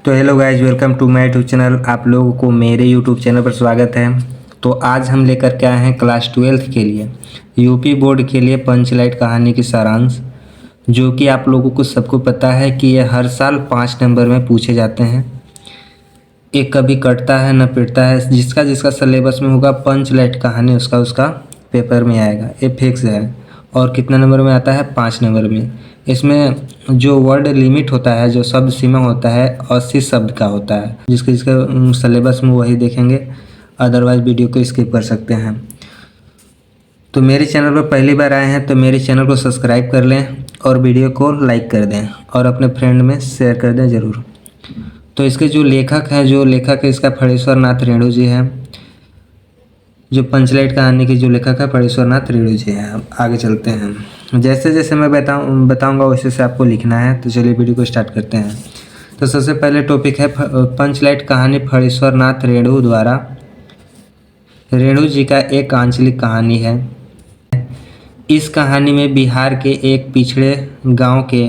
तो hello guys, welcome to my YouTube channel. आप लोगों को मेरे यूट्यूब चैनल पर स्वागत है। तो आज हम लेकर के आए हैं क्लास 12 के लिए यूपी बोर्ड के लिए पंचलाइट कहानी की सारांश, जो कि आप लोगों को सबको पता है कि ये हर साल 5 नंबर में पूछे जाते हैं। ये कभी कटता है न पिटता है। जिसका जिसका सिलेबस में होगा पंचलाइट कहानी उसका उसका पेपर में आएगा, ये फिक्स है। और कितने नंबर में आता है? 5 नंबर में। इसमें जो वर्ड लिमिट होता है, जो शब्द सीमा होता है, 80 शब्द का होता है। जिसके जिसका सिलेबस में वही देखेंगे, अदरवाइज वीडियो को स्किप कर सकते हैं। तो मेरे चैनल पर पहली बार आए हैं तो मेरे चैनल को सब्सक्राइब कर लें और वीडियो को लाइक कर दें और अपने फ्रेंड में शेयर कर दें ज़रूर। तो इसके जो लेखक है इसका फणीश्वर नाथ रेणु जी हैं। जो पंचलाइट कहानी के जो लेखक है फणीश्वर नाथ रेणु जी हैं। अब आगे चलते हैं। जैसे जैसे मैं बताऊंगा वैसे वैसे आपको लिखना है। तो चलिए वीडियो को स्टार्ट करते हैं। तो सबसे पहले टॉपिक है पंचलाइट कहानी फणीश्वर नाथ रेणु द्वारा। रेणु जी का एक आंचलिक कहानी है। इस कहानी में बिहार के एक पिछड़े गांव के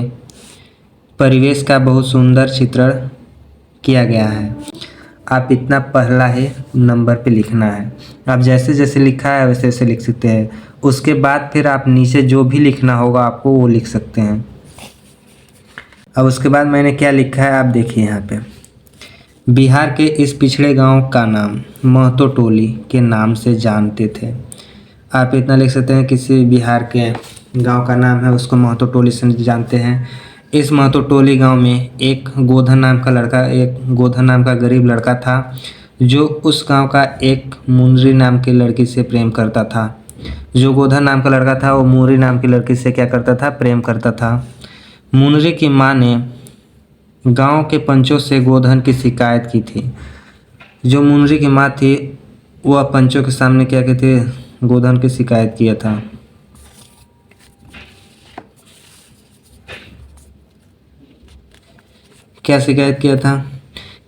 परिवेश का बहुत सुंदर चित्रण किया गया है। आप इतना पहला ही नंबर पे लिखना है। आप जैसे जैसे लिखा है वैसे वैसे लिख सकते हैं। उसके बाद फिर आप नीचे जो भी लिखना होगा आपको वो लिख सकते हैं। अब उसके बाद मैंने क्या लिखा है आप देखिए यहाँ पे। बिहार के इस पिछड़े गांव का नाम महतो टोली के नाम से जानते थे। आप इतना लिख सकते हैं किसी बिहार के गांव का नाम है उसको महतो टोली से जानते हैं। इस महतो टोली गांव में एक गोधन नाम का गरीब लड़का था जो उस गांव का एक मुनरी नाम की लड़की से प्रेम करता था। जो गोधन नाम का लड़का था वो मुनरी नाम की लड़की से क्या करता था? प्रेम करता था। मुनरी की माँ ने गांव के पंचों से गोधन की शिकायत की थी। जो मुनरी की माँ थी वह पंचों के सामने क्या कहती है? गोधन की शिकायत किया था। क्या शिकायत किया था?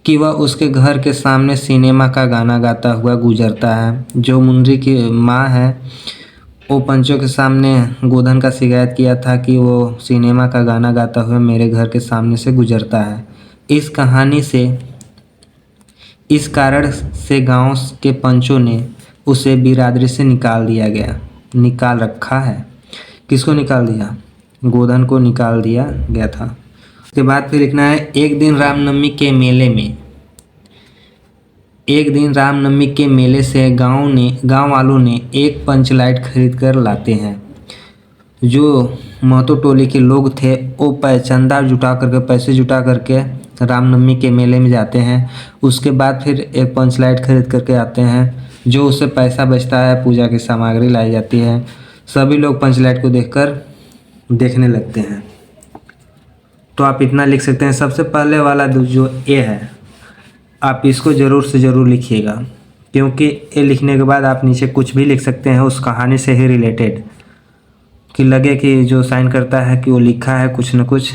कि वह उसके घर के सामने सिनेमा का गाना गाता हुआ गुजरता है। जो मुनरी की माँ है वो पंचों के सामने गोधन का शिकायत किया था कि वो सिनेमा का गाना गाता हुआ मेरे घर के सामने से गुजरता है। इस कहानी से इस कारण से गांव के पंचों ने उसे बिरादरी से निकाल रखा है। किसको निकाल दिया? गोधन को निकाल दिया गया था। उसके बाद फिर लिखना है एक दिन रामनवमी के मेले से गांव वालों ने एक पंचलाइट खरीद कर लाते हैं। जो महतो टोली के लोग थे वो पैसे जुटा करके रामनवमी के मेले में जाते हैं। उसके बाद फिर एक पंचलाइट खरीद करके आते हैं। जो उससे पैसा बचता है पूजा की सामग्री लाई जाती है। सभी लोग पंचलाइट को देखने लगते हैं। तो आप इतना लिख सकते हैं। सबसे पहले वाला जो ए है आप इसको ज़रूर से ज़रूर लिखिएगा, क्योंकि ए लिखने के बाद आप नीचे कुछ भी लिख सकते हैं उस कहानी से ही रिलेटेड, कि लगे कि जो साइन करता है कि वो लिखा है कुछ न कुछ।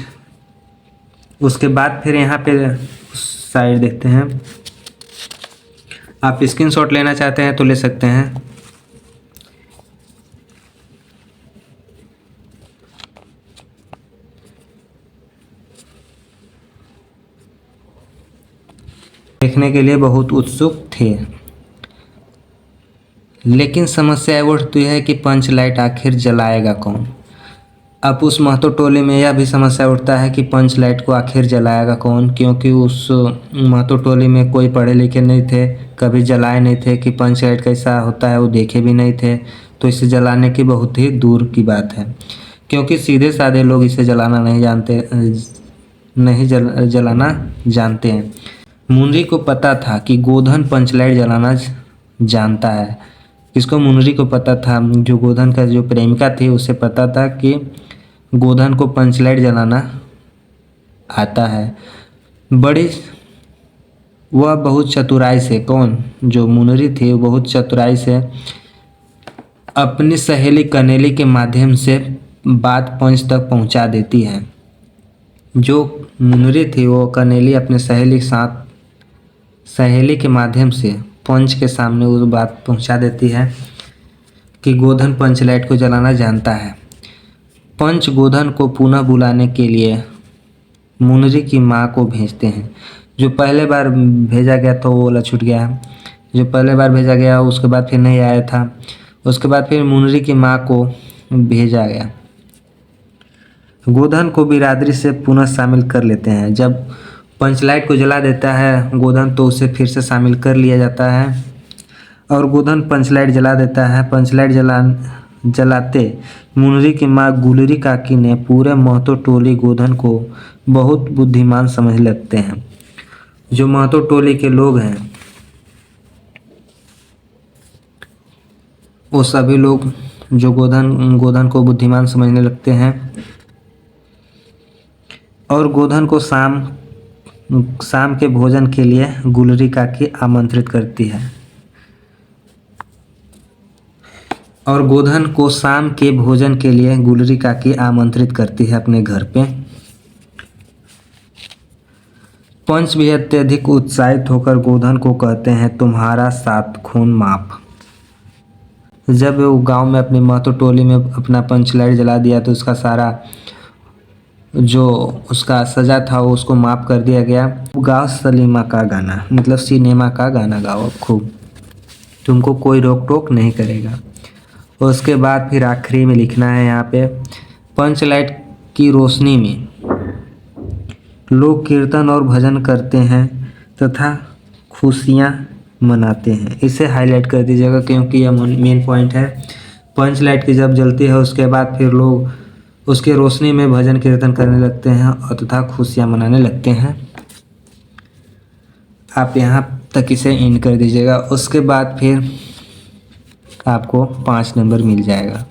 उसके बाद फिर यहाँ पे साइड देखते हैं। आप स्क्रीनशॉट लेना चाहते हैं तो ले सकते हैं। देखने के लिए बहुत उत्सुक थे, लेकिन समस्या वो उठती है कि पंचलाइट आखिर जलाएगा कौन। अब उस महतो टोली में यह भी समस्या उठता है कि पंचलाइट को आखिर जलाएगा कौन, क्योंकि उस महतो टोली में कोई पढ़े लिखे नहीं थे, कभी जलाए नहीं थे कि पंचलाइट कैसा होता है वो देखे भी नहीं थे। तो इसे जलाने की बहुत ही दूर की बात है, क्योंकि सीधे साधे लोग इसे जलाना जलाना जानते हैं। मुनरी को पता था कि गोधन पंचलाइट जलाना जानता है। किसको? मुनरी को पता था। जो गोधन का जो प्रेमिका थी उसे पता था कि गोधन को पंचलाइट जलाना आता है। वह बहुत चतुराई से, कौन? जो मुनरी थी वो बहुत चतुराई से अपनी सहेली कनेली के माध्यम से बात पंच तक पहुंचा देती है। जो मुनरी थी वो कनेली अपने सहेली के माध्यम से पंच के सामने वो बात पहुंचा देती है कि गोधन पंचलाइट को जलाना जानता है। पंच गोधन को पुनः बुलाने के लिए मुनरी की माँ को भेजते हैं। जो पहले बार भेजा गया था वो वाला छूट गया है। जो पहले बार भेजा गया उसके बाद फिर नहीं आया था। उसके बाद फिर मुनरी की माँ को भेजा गया। गोधन को बिरादरी से पुनः शामिल कर लेते हैं। जब पंचलाइट को जला देता है गोधन तो उसे फिर से शामिल कर लिया जाता है और गोधन पंचलाइट जला देता है। पंचलाइट जलाते मुनरी की माँ गुलरी काकी ने पूरे महतो टोली गोधन को बहुत बुद्धिमान समझ लगते हैं। जो महतो टोली के लोग हैं वो सभी लोग जो गोधन को बुद्धिमान समझने लगते हैं और गोधन को शाम के भोजन के लिए गुलरी काकी आमंत्रित करती है। और गोधन को शाम के भोजन के लिए गुलरी काकी आमंत्रित करती है अपने घर पे। पंच भी अत्यधिक उत्साहित होकर गोधन को कहते हैं तुम्हारा 7 खून माफ। जब वो गांव में अपनी महतो टोली में अपना पंचलाइट जला दिया तो उसका सारा जो उसका सज़ा था वो उसको माफ़ कर दिया गया। गाओ सलीमा का गाना, मतलब सिनेमा का गाना गाओ खूब, तुमको कोई रोक टोक नहीं करेगा। उसके बाद फिर आखिरी में लिखना है यहाँ पे पंचलाइट की रोशनी में लोग कीर्तन और भजन करते हैं तथा खुशियाँ मनाते हैं। इसे हाईलाइट कर दीजिएगा क्योंकि यह मेन पॉइंट है। पंचलाइट की जब जलती है उसके बाद फिर लोग उसके रोशनी में भजन कीर्तन करने लगते हैं और तथा खुशियाँ मनाने लगते हैं। आप यहाँ तक इसे एंड कर दीजिएगा। उसके बाद फिर आपको 5 नंबर मिल जाएगा।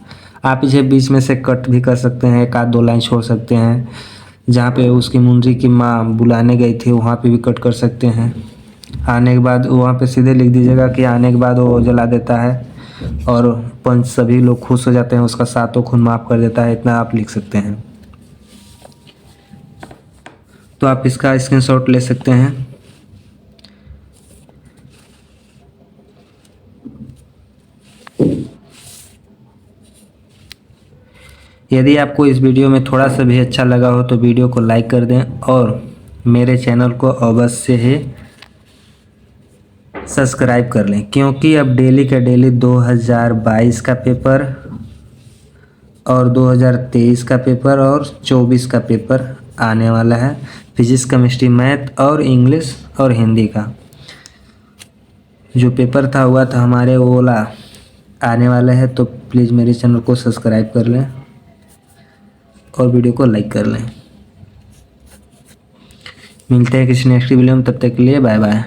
आप इसे बीच में से कट भी कर सकते हैं, 1-2 लाइन छोड़ सकते हैं। जहाँ पे उसकी मुंडरी की माँ बुलाने गई थी वहाँ पे भी कट कर सकते हैं। आने के बाद वहाँ पे सीधे लिख दीजिएगा कि आने के बाद वो जला देता है और पंच सभी लोग खुश हो जाते हैं, उसका 7 खून माफ़ कर देता है। इतना आप लिख सकते हैं। तो आप इसका स्क्रीनशॉट ले सकते हैं। यदि आपको इस वीडियो में थोड़ा सा भी अच्छा लगा हो तो वीडियो को लाइक कर दें और मेरे चैनल को अवश्य ही सब्सक्राइब कर लें क्योंकि अब डेली का डेली 2022 का पेपर और 2023 का पेपर और 24 का पेपर आने वाला है। फिजिक्स, केमिस्ट्री, मैथ और इंग्लिश और हिंदी का जो पेपर था हुआ था हमारे वो वाला आने वाला है। तो प्लीज़ मेरे चैनल को सब्सक्राइब कर लें और वीडियो को लाइक कर लें। मिलते हैं किसी नेक्स्ट वीडियो में, तब तक के लिए बाय बाय।